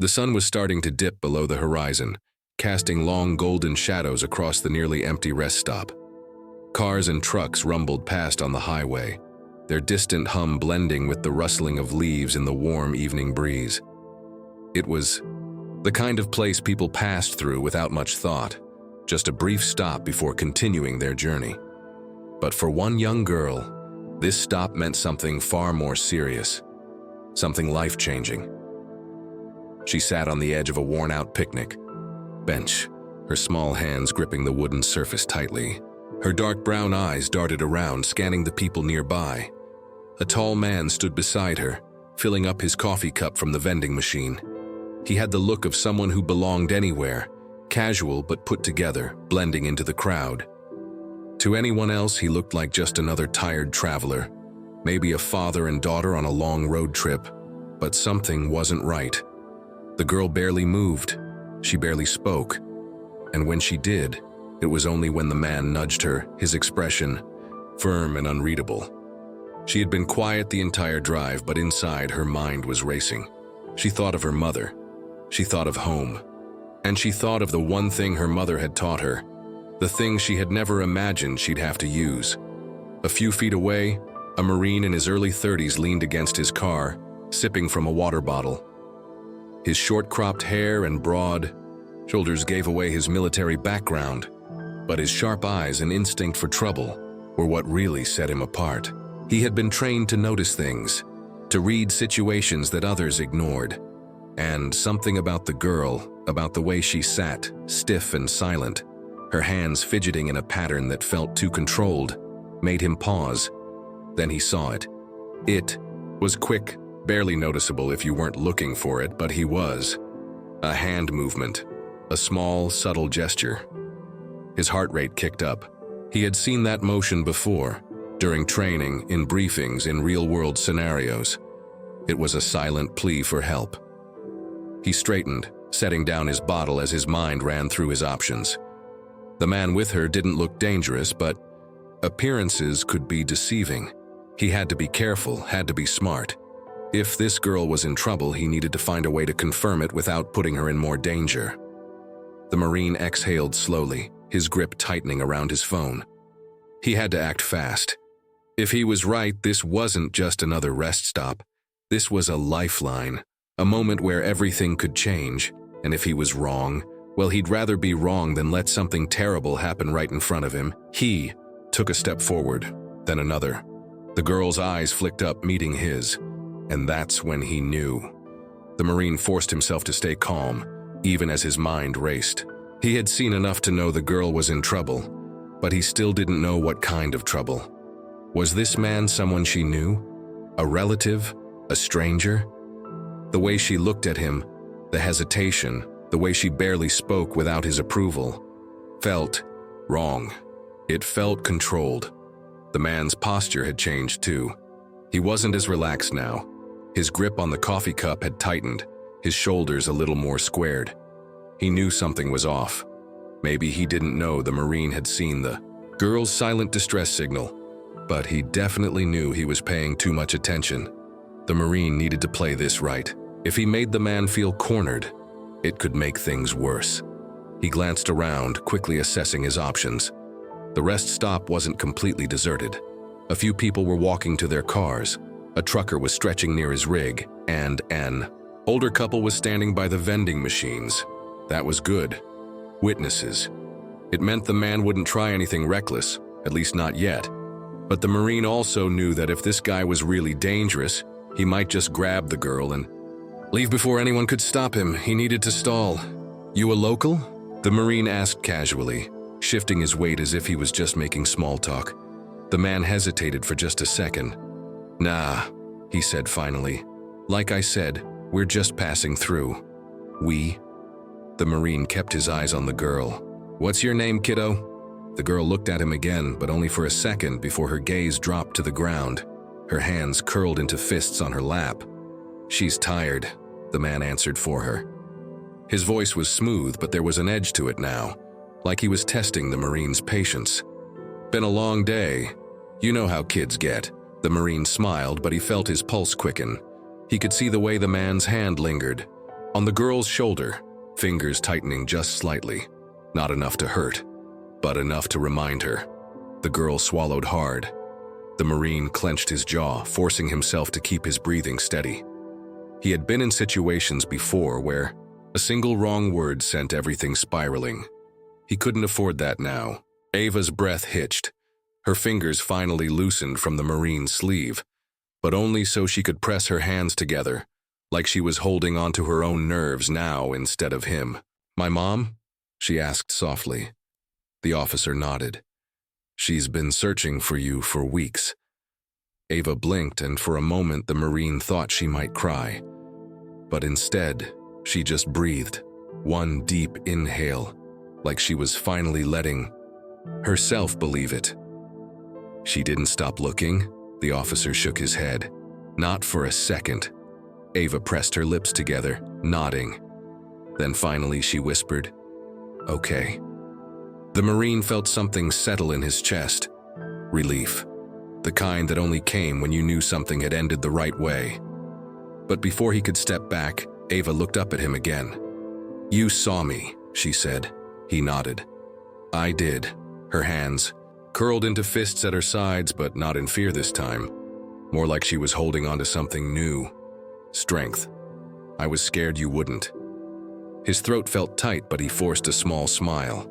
The sun was starting to dip below the horizon, casting long golden shadows across the nearly empty rest stop. Cars and trucks rumbled past on the highway, their distant hum blending with the rustling of leaves in the warm evening breeze. It was the kind of place people passed through without much thought, just a brief stop before continuing their journey. But for one young girl, this stop meant something far more serious, something life-changing. She sat on the edge of a worn-out picnic bench, her small hands gripping the wooden surface tightly. Her dark brown eyes darted around, scanning the people nearby. A tall man stood beside her, filling up his coffee cup from the vending machine. He had the look of someone who belonged anywhere, casual but put together, blending into the crowd. To anyone else, he looked like just another tired traveler, maybe a father and daughter on a long road trip, but something wasn't right. The girl barely moved, she barely spoke, and when she did, it was only when the man nudged her, his expression firm and unreadable. She had been quiet the entire drive, but inside her mind was racing. She thought of her mother, she thought of home, and she thought of the one thing her mother had taught her, the thing she had never imagined she'd have to use. A few feet away, a Marine in his early 30s leaned against his car, sipping from a water bottle. His short-cropped hair and broad shoulders gave away his military background, but his sharp eyes and instinct for trouble were what really set him apart. He had been trained to notice things, to read situations that others ignored, and something about the girl, about the way she sat, stiff and silent, her hands fidgeting in a pattern that felt too controlled, made him pause. Then he saw it. It was quick, barely noticeable if you weren't looking for it, but he was. A hand movement, a small, subtle gesture. His heart rate kicked up. He had seen that motion before, during training, in briefings, in real-world scenarios. It was a silent plea for help. He straightened, setting down his bottle as his mind ran through his options. The man with her didn't look dangerous, but appearances could be deceiving. He had to be careful, had to be smart. If this girl was in trouble, he needed to find a way to confirm it without putting her in more danger. The Marine exhaled slowly, his grip tightening around his phone. He had to act fast. If he was right, this wasn't just another rest stop. This was a lifeline, a moment where everything could change. And if he was wrong, well, he'd rather be wrong than let something terrible happen right in front of him. He took a step forward, then another. The girl's eyes flicked up, meeting his, and that's when he knew. The Marine forced himself to stay calm, even as his mind raced. He had seen enough to know the girl was in trouble, but he still didn't know what kind of trouble. Was this man someone she knew? A relative? A stranger? The way she looked at him, the hesitation, the way she barely spoke without his approval, felt wrong. It felt controlled. The man's posture had changed too. He wasn't as relaxed now. His grip on the coffee cup had tightened, his shoulders a little more squared. He knew something was off. Maybe he didn't know the Marine had seen the girl's silent distress signal, but he definitely knew he was paying too much attention. The Marine needed to play this right. If he made the man feel cornered, it could make things worse. He glanced around, quickly assessing his options. The rest stop wasn't completely deserted. A few people were walking to their cars. A trucker was stretching near his rig, and an older couple was standing by the vending machines. That was good. Witnesses. It meant the man wouldn't try anything reckless, at least not yet. But the Marine also knew that if this guy was really dangerous, he might just grab the girl and leave before anyone could stop him. He needed to stall. "You a local?" the Marine asked casually, shifting his weight as if he was just making small talk. The man hesitated for just a second. "Nah," he said finally. "Like I said, we're just passing through." "We?" The Marine kept his eyes on the girl. "What's your name, kiddo?" The girl looked at him again, but only for a second before her gaze dropped to the ground. Her hands curled into fists on her lap. "She's tired," the man answered for her. His voice was smooth, but there was an edge to it now, like he was testing the Marine's patience. "Been a long day. You know how kids get." The Marine smiled, but he felt his pulse quicken. He could see the way the man's hand lingered. On the girl's shoulder, fingers tightening just slightly. Not enough to hurt, but enough to remind her. The girl swallowed hard. The Marine clenched his jaw, forcing himself to keep his breathing steady. He had been in situations before where a single wrong word sent everything spiraling. He couldn't afford that now. Ava's breath hitched. Her fingers finally loosened from the Marine's sleeve, but only so she could press her hands together, like she was holding onto her own nerves now instead of him. "My mom?" she asked softly. The officer nodded. "She's been searching for you for weeks." Ava blinked, and for a moment the Marine thought she might cry. But instead, she just breathed, one deep inhale, like she was finally letting herself believe it. "She didn't stop looking?" The officer shook his head. "Not for a second." Ava pressed her lips together, nodding. Then finally she whispered, "Okay." The Marine felt something settle in his chest. Relief. The kind that only came when you knew something had ended the right way. But before he could step back, Ava looked up at him again. "You saw me," she said. He nodded. "I did." Her hands curled into fists at her sides, but not in fear this time. More like she was holding onto something new. Strength. "I was scared you wouldn't." His throat felt tight, but he forced a small smile.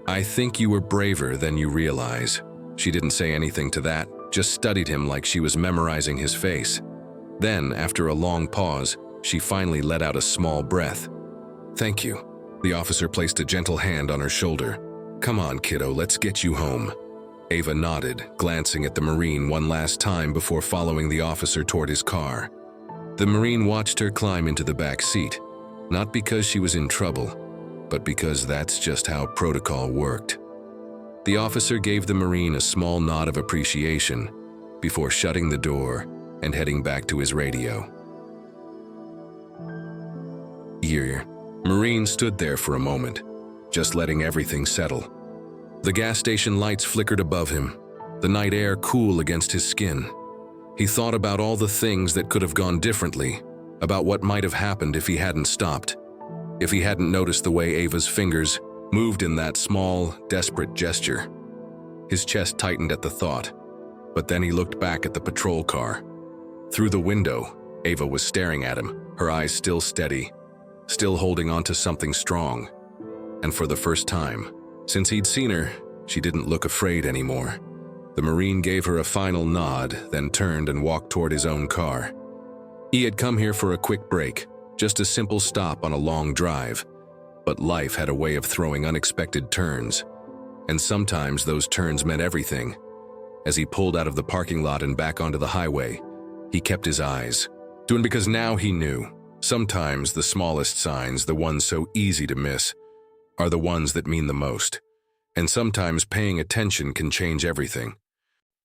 "I think you were braver than you realize." She didn't say anything to that, just studied him like she was memorizing his face. Then, after a long pause, she finally let out a small breath. "Thank you." The officer placed a gentle hand on her shoulder. "Come on, kiddo, let's get you home." Ava nodded, glancing at the Marine one last time before following the officer toward his car. The Marine watched her climb into the back seat, not because she was in trouble, but because that's just how protocol worked. The officer gave the Marine a small nod of appreciation before shutting the door and heading back to his radio. Marine stood there for a moment, just letting everything settle. The gas station lights flickered above him, the night air cool against his skin. He thought about all the things that could have gone differently, about what might have happened if he hadn't stopped, if he hadn't noticed the way Ava's fingers moved in that small, desperate gesture. His chest tightened at the thought, but then he looked back at the patrol car. Through the window, Ava was staring at him, her eyes still steady, still holding on to something strong. And for the first time, since he'd seen her, she didn't look afraid anymore. The Marine gave her a final nod, then turned and walked toward his own car. He had come here for a quick break, just a simple stop on a long drive. But life had a way of throwing unexpected turns, and sometimes those turns meant everything. As he pulled out of the parking lot and back onto the highway, he kept his eyes doing because now he knew. Sometimes the smallest signs, the ones so easy to miss, are the ones that mean the most. And sometimes paying attention can change everything.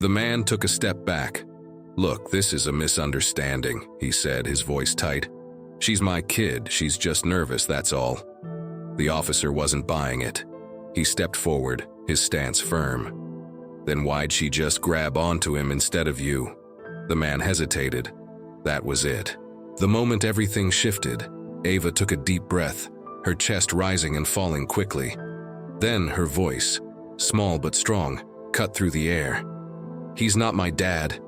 The man took a step back. "Look, this is a misunderstanding," he said, his voice tight. "She's my kid, she's just nervous, that's all." The officer wasn't buying it. He stepped forward, his stance firm. "Then why'd she just grab onto him instead of you?" The man hesitated. That was it. The moment everything shifted, Ava took a deep breath, her chest rising and falling quickly. Then her voice, small but strong, cut through the air. "He's not my dad."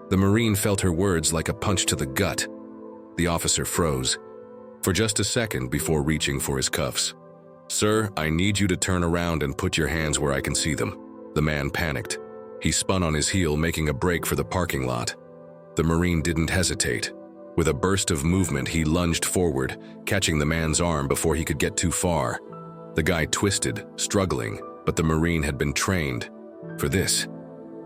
The Marine felt her words like a punch to the gut. The officer froze for just a second before reaching for his cuffs. "Sir, I need you to turn around and put your hands where I can see them." The man panicked. He spun on his heel, making a break for the parking lot. The Marine didn't hesitate. With a burst of movement, he lunged forward, catching the man's arm before he could get too far. The guy twisted, struggling, but the Marine had been trained for this.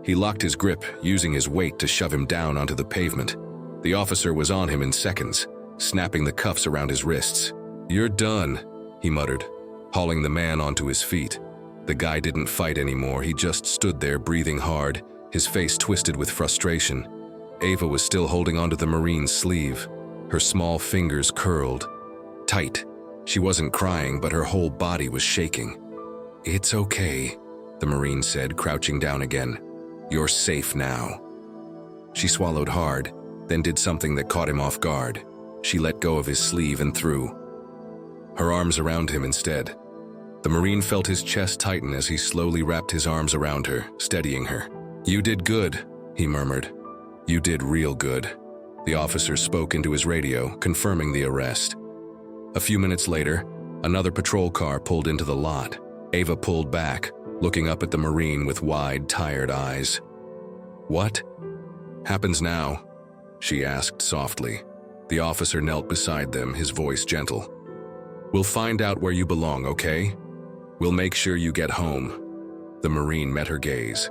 He locked his grip, using his weight to shove him down onto the pavement. The officer was on him in seconds, snapping the cuffs around his wrists. "You're done," he muttered, hauling the man onto his feet. The guy didn't fight anymore, he just stood there breathing hard, his face twisted with frustration. Ava was still holding onto the Marine's sleeve, her small fingers curled tight. She wasn't crying, but her whole body was shaking. "It's okay," the Marine said, crouching down again. "You're safe now." She swallowed hard, then did something that caught him off guard. She let go of his sleeve and threw her arms around him instead. The Marine felt his chest tighten as he slowly wrapped his arms around her, steadying her. "You did good," he murmured. "You did real good." The officer spoke into his radio, confirming the arrest. A few minutes later, another patrol car pulled into the lot. Ava pulled back, looking up at the Marine with wide, tired eyes. "What happens now?" she asked softly. The officer knelt beside them, his voice gentle. "We'll find out where you belong, okay? We'll make sure you get home." The Marine met her gaze.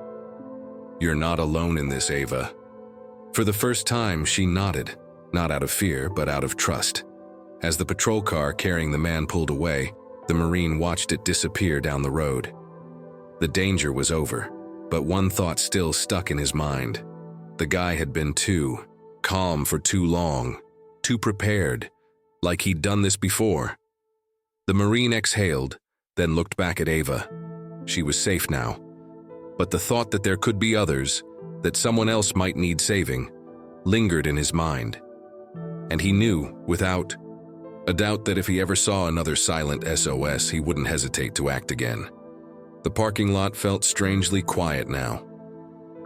"You're not alone in this, Ava." For the first time, she nodded, not out of fear, but out of trust. As the patrol car carrying the man pulled away, the Marine watched it disappear down the road. The danger was over, but one thought still stuck in his mind. The guy had been too calm for too long, too prepared, like he'd done this before. The Marine exhaled, then looked back at Ava. She was safe now, but the thought that there could be others, that someone else might need saving, lingered in his mind. And he knew, without a doubt, that if he ever saw another silent SOS, he wouldn't hesitate to act again. The parking lot felt strangely quiet now.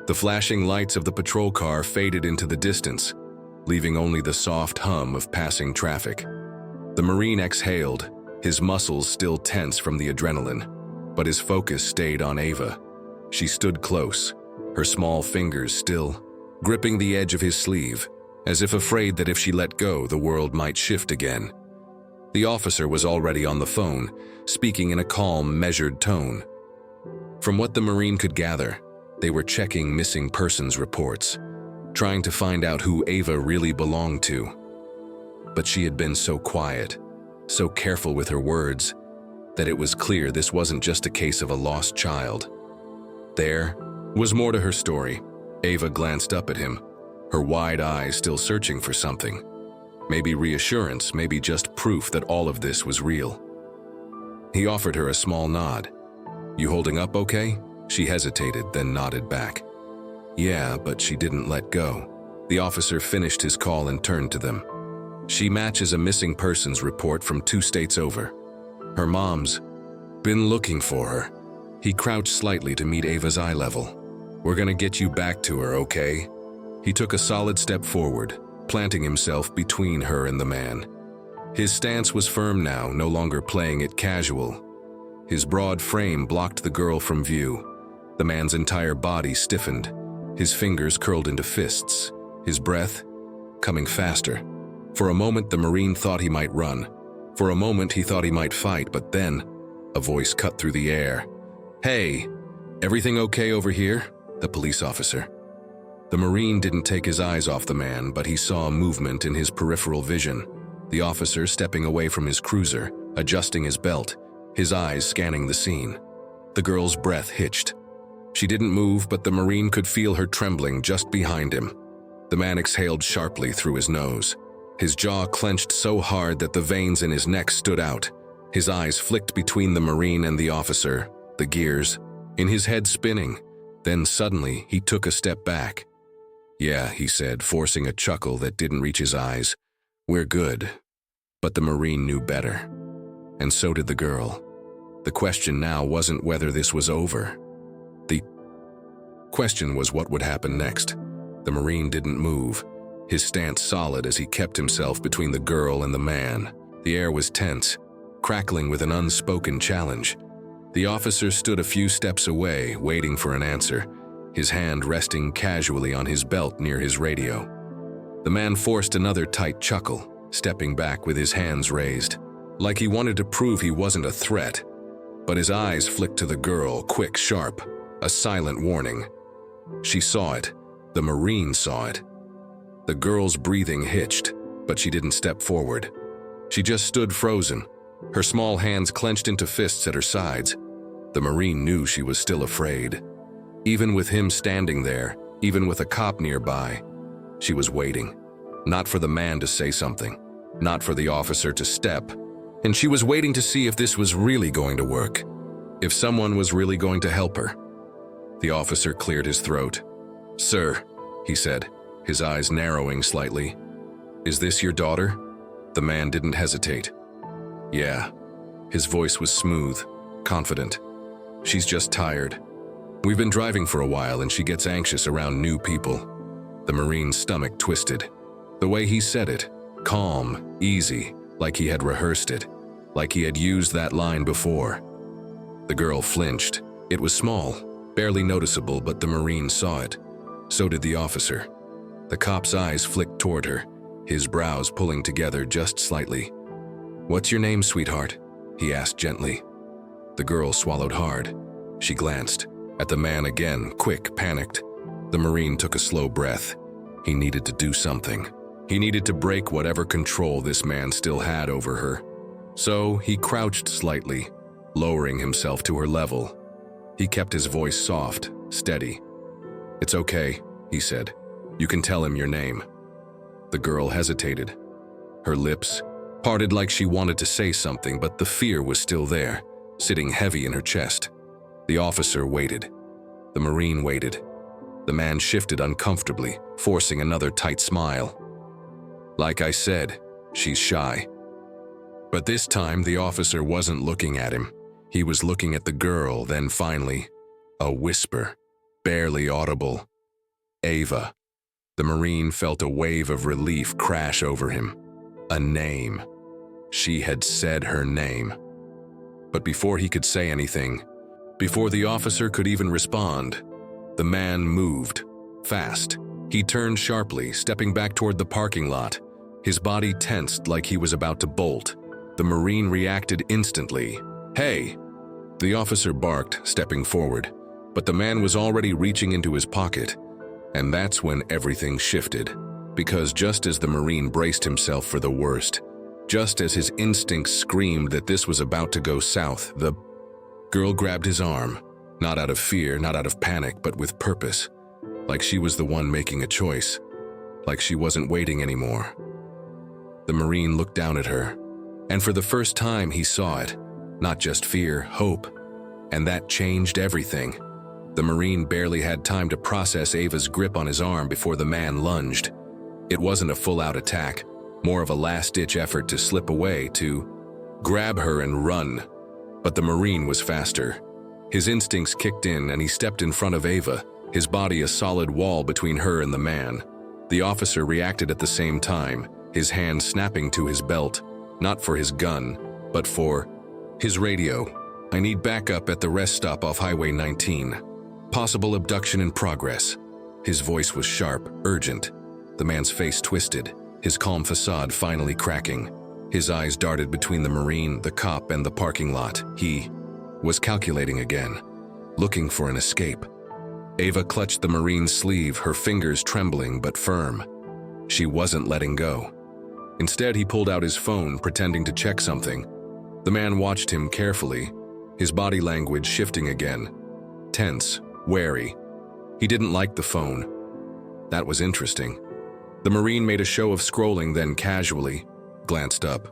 The flashing lights of the patrol car faded into the distance, leaving only the soft hum of passing traffic. The Marine exhaled, his muscles still tense from the adrenaline, but his focus stayed on Ava. She stood close, her small fingers still gripping the edge of his sleeve, as if afraid that if she let go, the world might shift again. The officer was already on the phone, speaking in a calm, measured tone. From what the Marine could gather, they were checking missing persons reports, trying to find out who Ava really belonged to. But she had been so quiet, so careful with her words, that it was clear this wasn't just a case of a lost child. There was more to her story. Ava glanced up at him, her wide eyes still searching for something. Maybe reassurance, maybe just proof that all of this was real. He offered her a small nod. "You holding up okay?" She hesitated, then nodded back. "Yeah," but she didn't let go. The officer finished his call and turned to them. "She matches a missing persons report from 2 states over. Her mom's been looking for her." He crouched slightly to meet Ava's eye level. "We're gonna get you back to her, okay?" He took a solid step forward, planting himself between her and the man. His stance was firm now, no longer playing it casual. His broad frame blocked the girl from view. The man's entire body stiffened, his fingers curled into fists, his breath coming faster. For a moment, the Marine thought he might run. For a moment, he thought he might fight, but then a voice cut through the air. "Hey, everything okay over here?" The police officer. The Marine didn't take his eyes off the man, but he saw a movement in his peripheral vision. The officer stepping away from his cruiser, adjusting his belt, his eyes scanning the scene. The girl's breath hitched. She didn't move, but the Marine could feel her trembling just behind him. The man exhaled sharply through his nose. His jaw clenched so hard that the veins in his neck stood out. His eyes flicked between the Marine and the officer, the gears in his head spinning. Then suddenly, he took a step back. "Yeah," he said, forcing a chuckle that didn't reach his eyes. "We're good." But the Marine knew better. And so did the girl. The question now wasn't whether this was over. The question was what would happen next. The Marine didn't move, his stance solid as he kept himself between the girl and the man. The air was tense, crackling with an unspoken challenge. The officer stood a few steps away, waiting for an answer, his hand resting casually on his belt near his radio. The man forced another tight chuckle, stepping back with his hands raised, like he wanted to prove he wasn't a threat. But his eyes flicked to the girl, quick, sharp, a silent warning. She saw it. The Marine saw it. The girl's breathing hitched, but she didn't step forward. She just stood frozen, her small hands clenched into fists at her sides. The Marine knew she was still afraid. Even with him standing there, even with a cop nearby, she was waiting. Not for the man to say something, not for the officer to step. And she was waiting to see if this was really going to work, if someone was really going to help her. The officer cleared his throat. "Sir," he said, his eyes narrowing slightly. "Is this your daughter?" The man didn't hesitate. Yeah. His voice was smooth, confident. She's just tired. We've been driving for a while and she gets anxious around new people. The Marine's stomach twisted. The way he said it, calm, easy, like he had rehearsed it, like he had used that line before. The girl flinched. It was small, barely noticeable, but the Marine saw it. So did the officer. The cop's eyes flicked toward her, his brows pulling together just slightly. "What's your name, sweetheart?" he asked gently. The girl swallowed hard. She glanced at the man again, quick, panicked. The Marine took a slow breath. He needed to do something. He needed to break whatever control this man still had over her. So he crouched slightly, lowering himself to her level. He kept his voice soft, steady. "It's okay," he said. "You can tell him your name." The girl hesitated. Her lips parted like she wanted to say something, but the fear was still there, sitting heavy in her chest. The officer waited. The Marine waited. The man shifted uncomfortably, forcing another tight smile. "Like I said, she's shy." But this time, the officer wasn't looking at him. He was looking at the girl, then finally, a whisper, barely audible. "Ava." The Marine felt a wave of relief crash over him. A name. She had said her name. But before he could say anything, before the officer could even respond, the man moved, fast. He turned sharply, stepping back toward the parking lot. His body tensed like he was about to bolt. The Marine reacted instantly. "Hey!" The officer barked, stepping forward, but the man was already reaching into his pocket. And that's when everything shifted, because just as the Marine braced himself for the worst, just as his instincts screamed that this was about to go south, the girl grabbed his arm, not out of fear, not out of panic, but with purpose, like she was the one making a choice, like she wasn't waiting anymore. The Marine looked down at her, and for the first time he saw it, not just fear, hope, and that changed everything. The Marine barely had time to process Ava's grip on his arm before the man lunged. It wasn't a full-out attack, more of a last-ditch effort to slip away, to grab her and run. But the Marine was faster. His instincts kicked in and he stepped in front of Ava, his body a solid wall between her and the man. The officer reacted at the same time, his hand snapping to his belt, not for his gun, but for his radio. "I need backup at the rest stop off Highway 19. Possible abduction in progress." His voice was sharp, urgent. The man's face twisted, his calm facade finally cracking. His eyes darted between the Marine, the cop, and the parking lot. He was calculating again, looking for an escape. Ava clutched the Marine's sleeve, her fingers trembling but firm. She wasn't letting go. Instead, he pulled out his phone, pretending to check something. The man watched him carefully, his body language shifting again. Tense, wary. He didn't like the phone. That was interesting. The Marine made a show of scrolling, then casually glanced up.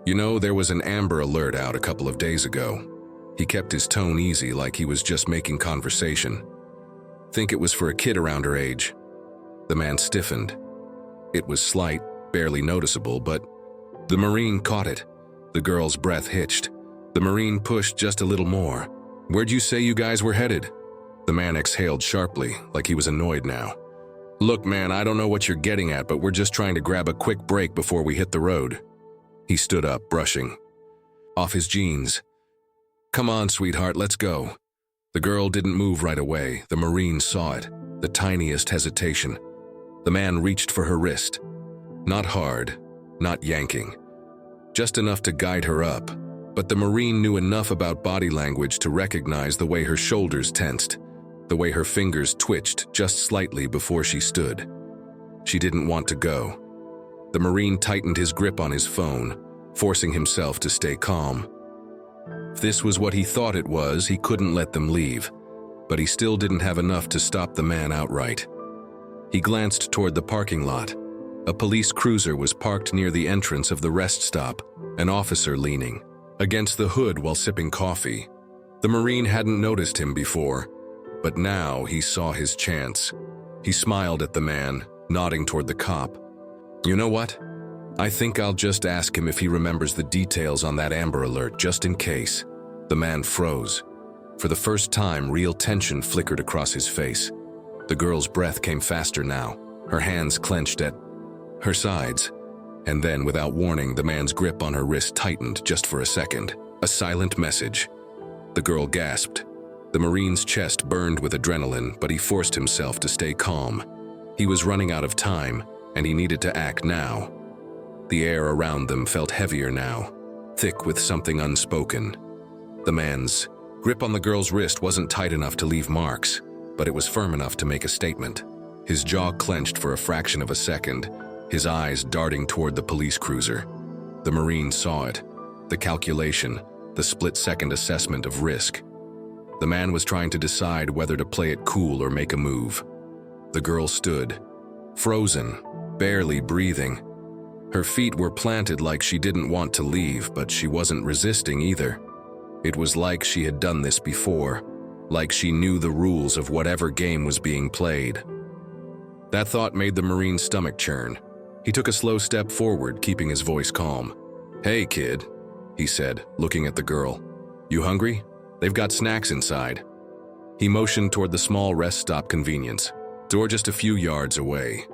"You know, there was an Amber Alert out a couple of days ago." He kept his tone easy, like he was just making conversation. "Think it was for a kid around her age." The man stiffened. It was slight, barely noticeable, but the Marine caught it. The girl's breath hitched. The Marine pushed just a little more. "Where'd you say you guys were headed?" The man exhaled sharply, like he was annoyed now. "Look, man, I don't know what you're getting at, but we're just trying to grab a quick break before we hit the road." He stood up, brushing off his jeans. "Come on, sweetheart, let's go." The girl didn't move right away. The Marine saw it, the tiniest hesitation. The man reached for her wrist. Not hard, not yanking. Just enough to guide her up. But the Marine knew enough about body language to recognize the way her shoulders tensed, the way her fingers twitched just slightly before she stood. She didn't want to go. The Marine tightened his grip on his phone, forcing himself to stay calm. If this was what he thought it was, he couldn't let them leave, but he still didn't have enough to stop the man outright. He glanced toward the parking lot. A police cruiser was parked near the entrance of the rest stop, an officer leaning against the hood while sipping coffee. The Marine hadn't noticed him before, but now he saw his chance. He smiled at the man, nodding toward the cop. "You know what? I think I'll just ask him if he remembers the details on that Amber Alert, just in case. The man froze. For the first time, real tension flickered across his face. The girl's breath came faster now, her hands clenched at her sides. And then, without warning, the man's grip on her wrist tightened just for a second. A silent message. The girl gasped. The Marine's chest burned with adrenaline, but he forced himself to stay calm. He was running out of time, and he needed to act now. The air around them felt heavier now, thick with something unspoken. The man's grip on the girl's wrist wasn't tight enough to leave marks, but it was firm enough to make a statement. His jaw clenched for a fraction of a second, his eyes darting toward the police cruiser. The Marine saw it, the calculation, the split-second assessment of risk. The man was trying to decide whether to play it cool or make a move. The girl stood, frozen, barely breathing. Her feet were planted like she didn't want to leave, but she wasn't resisting either. It was like she had done this before, like she knew the rules of whatever game was being played. That thought made the Marine's stomach churn. He took a slow step forward, keeping his voice calm. "Hey, kid," he said, looking at the girl. "You hungry? They've got snacks inside." He motioned toward the small rest stop convenience, door just a few yards away.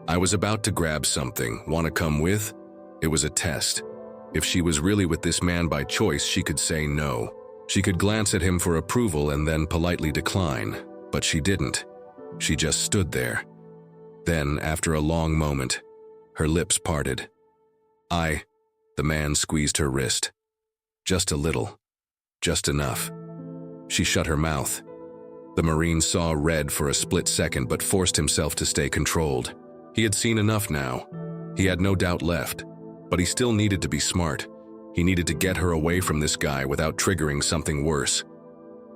"I was about to grab something. Want to come with?" It was a test. If she was really with this man by choice, she could say no. She could glance at him for approval and then politely decline, but she didn't. She just stood there. Then, after a long moment, her lips parted. The man squeezed her wrist. Just a little. Just enough. She shut her mouth. The Marine saw red for a split second but forced himself to stay controlled. He had seen enough now. He had no doubt left, but he still needed to be smart. He needed to get her away from this guy without triggering something worse.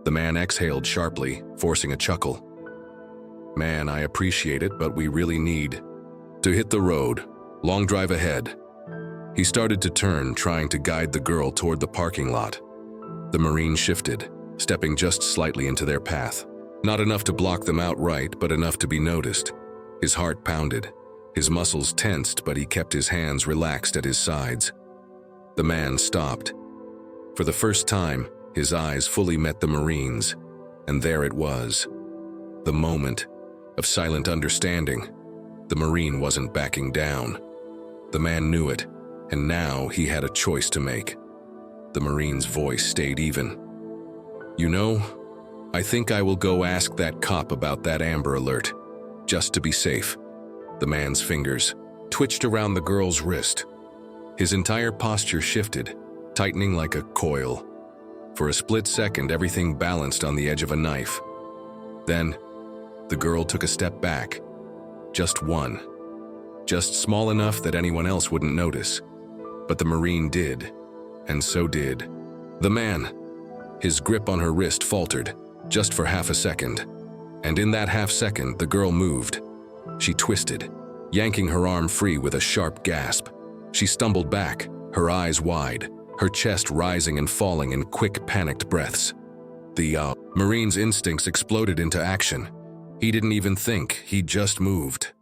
The man exhaled sharply, forcing a chuckle. "Man, I appreciate it, but we really need to hit the road. Long drive ahead." He started to turn, trying to guide the girl toward the parking lot. The Marine shifted, stepping just slightly into their path. Not enough to block them outright, but enough to be noticed. His heart pounded. His muscles tensed, but he kept his hands relaxed at his sides. The man stopped. For the first time, his eyes fully met the Marine's, and there it was. The moment of silent understanding. The Marine wasn't backing down. The man knew it, and now he had a choice to make. The Marine's voice stayed even. "You know, I think I will go ask that cop about that Amber Alert, just to be safe." The man's fingers twitched around the girl's wrist. His entire posture shifted, tightening like a coil. For a split second, everything balanced on the edge of a knife. Then, the girl took a step back. Just one. Just small enough that anyone else wouldn't notice. But the Marine did, and so did the man. His grip on her wrist faltered, just for half a second. And in that half second, the girl moved. She twisted, yanking her arm free with a sharp gasp. She stumbled back, her eyes wide, her chest rising and falling in quick, panicked breaths. The Marine's instincts exploded into action. He didn't even think, he just moved.